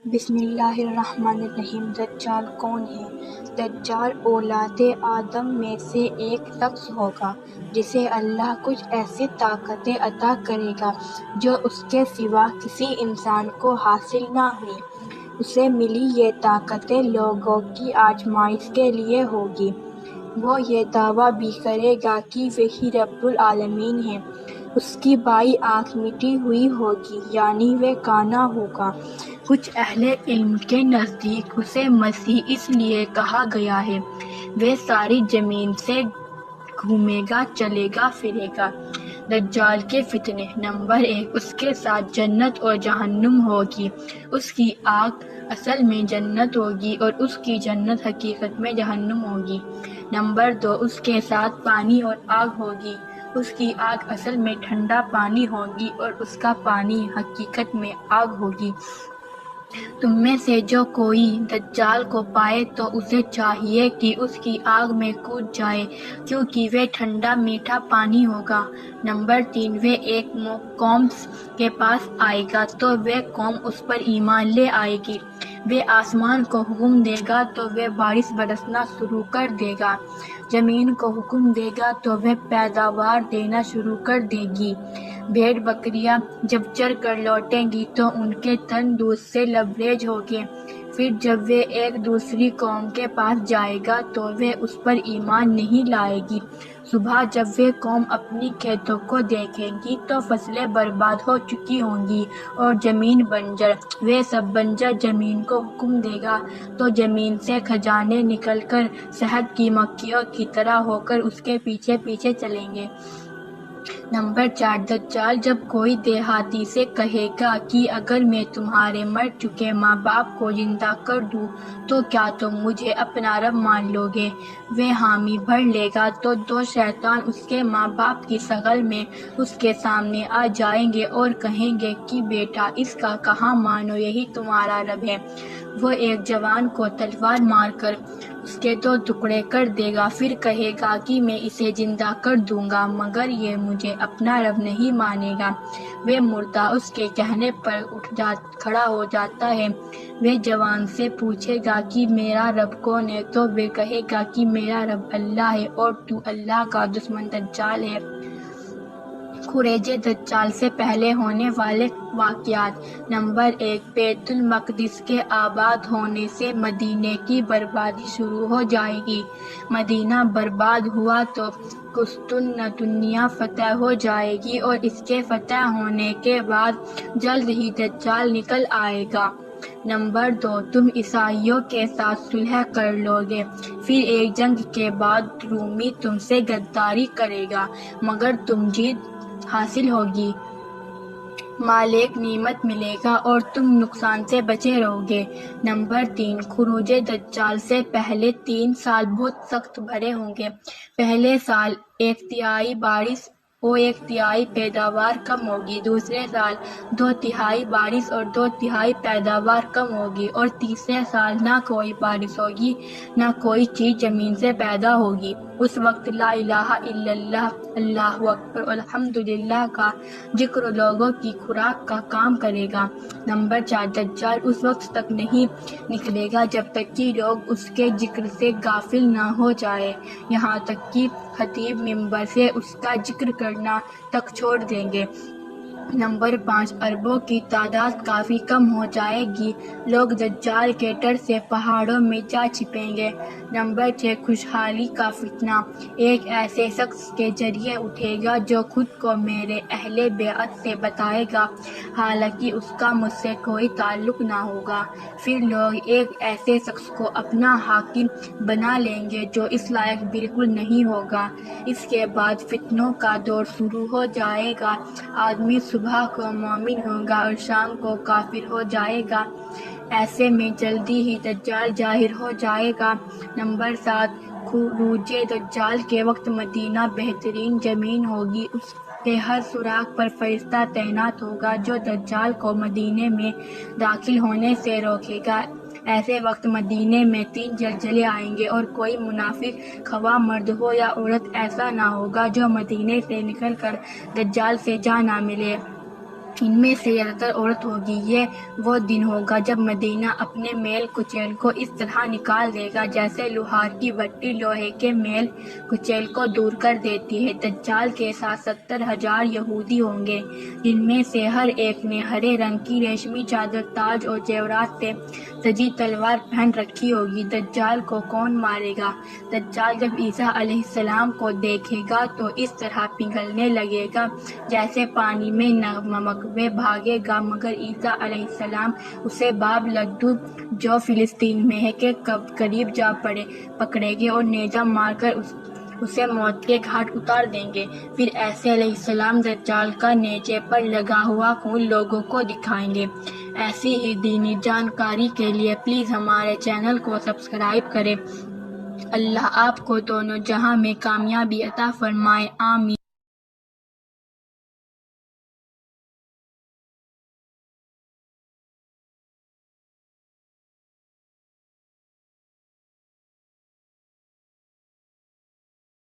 بسم اللہ الرحمن الرحیم۔ دجال کون ہے؟ دجال اولاد آدم میں سے ایک شخص ہوگا جسے اللہ کچھ ایسی طاقتیں عطا کرے گا جو اس کے سوا کسی انسان کو حاصل نہ ہوئی۔ اسے ملی یہ طاقتیں لوگوں کی آزمائش کے لیے ہوگی۔ وہ یہ دعویٰ بھی کرے گا کہ وہی رب العالمین ہے۔ اس کی بائیں آنکھ مٹی ہوئی ہوگی، یعنی وہ کانا ہوگا۔ کچھ اہل علم کے نزدیک اسے مسیح اس لیے کہا گیا ہے۔ وہ ساری زمین سے گھومے گا، چلے گا، پھرے گا۔ دجال کے فتنے۔ نمبر 1، اس کے ساتھ جنت اور جہنم ہوگی۔ اس کی آنکھ اصل میں جنت ہوگی اور اس کی جنت حقیقت میں جہنم ہوگی۔ نمبر 2، اس کے ساتھ پانی اور آگ ہوگی۔ اس کی آگ اصل میں ٹھنڈا پانی ہوگی اور اس کا پانی حقیقت میں آگ ہوگی۔ تم میں سے جو کوئی دجال کو پائے تو اسے چاہیے کہ اس کی آگ میں کود جائے، کیونکہ وہ ٹھنڈا میٹھا پانی ہوگا۔ نمبر 3، وہ ایک قوم کے پاس آئے گا تو وہ قوم اس پر ایمان لے آئے گی۔ وہ آسمان کو حکم دے گا تو وہ بارش برسنا شروع کر دے گا۔ زمین کو حکم دے گا تو وہ پیداوار دینا شروع کر دے گی۔ بھیڑ بکریاں جب چر کر لوٹیں گی تو ان کے تن دودھ سے لبریز ہوگے۔ پھر جب وہ ایک دوسری قوم کے پاس جائے گا تو وہ اس پر ایمان نہیں لائے گی۔ صبح جب وہ قوم اپنی کھیتوں کو دیکھے گی تو فصلیں برباد ہو چکی ہوں گی اور زمین بنجر۔ وہ سب بنجر زمین کو حکم دے گا تو زمین سے خزانے نکل کر شہد کی مکھیوں کی طرح ہو کر اس کے پیچھے پیچھے چلیں گے۔ نمبر 4، دجال جب کوئی دیہاتی سے کہے گا کہ اگر میں تمہارے مر چکے ماں باپ کو زندہ کر دوں تو کیا تم مجھے اپنا رب مان لو گے؟ وہ حامی بھر لے گا تو 2 شیطان اس کے ماں باپ کی شکل میں اس کے سامنے آ جائیں گے اور کہیں گے کہ بیٹا اس کا کہاں مانو، یہی تمہارا رب ہے۔ وہ ایک جوان کو تلوار مار کر اس کے 2 ٹکڑے کر دے گا، پھر کہے گا کہ میں اسے زندہ کر دوں گا مگر یہ مجھے اپنا رب نہیں مانے گا۔ وہ مردہ اس کے کہنے پر کھڑا ہو جاتا ہے۔ وہ جوان سے پوچھے گا کہ میرا رب کون ہے؟ تو وہ کہے گا کہ میرا رب اللہ ہے اور تو اللہ کا دشمن دجال ہے۔ خروج دجال سے پہلے ہونے والے واقعات۔ نمبر 1، بیت المقدس کے آباد ہونے سے مدینے کی بربادی شروع ہو جائے گی۔ مدینہ برباد ہوا تو قسطنطنیہ فتح ہو جائے گی اور اس کے فتح ہونے کے بعد جلد ہی دجال نکل آئے گا۔ نمبر 2، تم عیسائیوں کے ساتھ صلح کر لو گے، پھر ایک جنگ کے بعد رومی تم سے غداری کرے گا مگر تم جیت حاصل ہوگی، مال ایک نعمت ملے گا اور تم نقصان سے بچے رہو گے۔ نمبر 3، خروج دجال سے پہلے 3 سال بہت سخت بھرے ہوں گے۔ پہلے سال 1/3 بارش اور 1/3 پیداوار کم ہوگی، دوسرے سال 2/3 بارش اور 2/3 پیداوار کم ہوگی اور تیسرے سال نہ کوئی بارش ہوگی نہ کوئی چیز زمین سے پیدا ہوگی۔ اس وقت لا الہ الا اللہ، اللہ اکبر اور الحمدللہ کا ذکر لوگوں کی خوراک کا کام کرے گا۔ نمبر 4، دجال اس وقت تک نہیں نکلے گا جب تک کہ لوگ اس کے ذکر سے غافل نہ ہو جائیں، یہاں تک کہ خطیب ممبر سے اس کا ذکر کرنا تک چھوڑ دیں گے۔ نمبر 5، عربوں کی تعداد کافی کم ہو جائے گی، لوگ دجال کے ڈر سے پہاڑوں میں جا چھپیں گے۔ نمبر 6، خوشحالی کا فتنہ۔ ایک ایسے شخص کے ذریعے اٹھے گا جو خود کو میرے اہل بیعت سے بتائے گا حالانکہ اس کا مجھ سے کوئی تعلق نہ ہوگا۔ پھر لوگ ایک ایسے شخص کو اپنا حاکم بنا لیں گے جو اس لائق بالکل نہیں ہوگا۔ اس کے بعد فتنوں کا دور شروع ہو جائے گا، آدمی صبح کو مومن ہوگا اور شام کو کافر ہو جائے گا، ایسے میں جلدی ہی دجال ظاہر ہو جائے گا۔ نمبر 7، خروج دجال کے وقت مدینہ بہترین زمین ہوگی، اس کے ہر سوراخ پر فرشتہ تعینات ہوگا جو دجال کو مدینے میں داخل ہونے سے روکے گا۔ ایسے وقت مدینے میں 3 زلزلے آئیں گے اور کوئی منافق خواہ مرد ہو یا عورت ایسا نہ ہوگا جو مدینے سے نکل کر دجال سے جا نہ ملے۔ ان میں سے زیادہ تر عورت ہوگی۔ یہ وہ دن ہوگا جب مدینہ اپنے میل کچیل کو اس طرح نکال دے گا جیسے لوہار کی بٹی لوہے کے میل کچیل کو دور کر دیتی ہے۔ دجال کے ساتھ 70,000 یہودی ہوں گے، جن میں سے ہر ایک نے ہرے رنگ کی ریشمی چادر، تاج اور زیورات سے سجی تلوار پہن رکھی ہوگی۔ دجال کو کون مارے گا؟ دجال جب عیسیٰ علیہ السلام کو دیکھے گا تو اس طرح پگھلنے لگے گا جیسے پانی میں نمک، وہ بھاگے گا مگر عیسیٰ علیہ السلام اسے باب لدو جو فلسطین میں ہے کے قریب جا پکڑیں گے اور نیزہ مار کر اسے موت کے گھاٹ اتار دیں گے۔ پھر عیسیٰ علیہ السلام دجال کا نیزے پر لگا ہوا خون لوگوں کو دکھائیں گے۔ ایسی ہی دینی جانکاری کے لیے پلیز ہمارے چینل کو سبسکرائب کریں۔ اللہ آپ کو دونوں جہاں میں کامیابی عطا فرمائے، آمین۔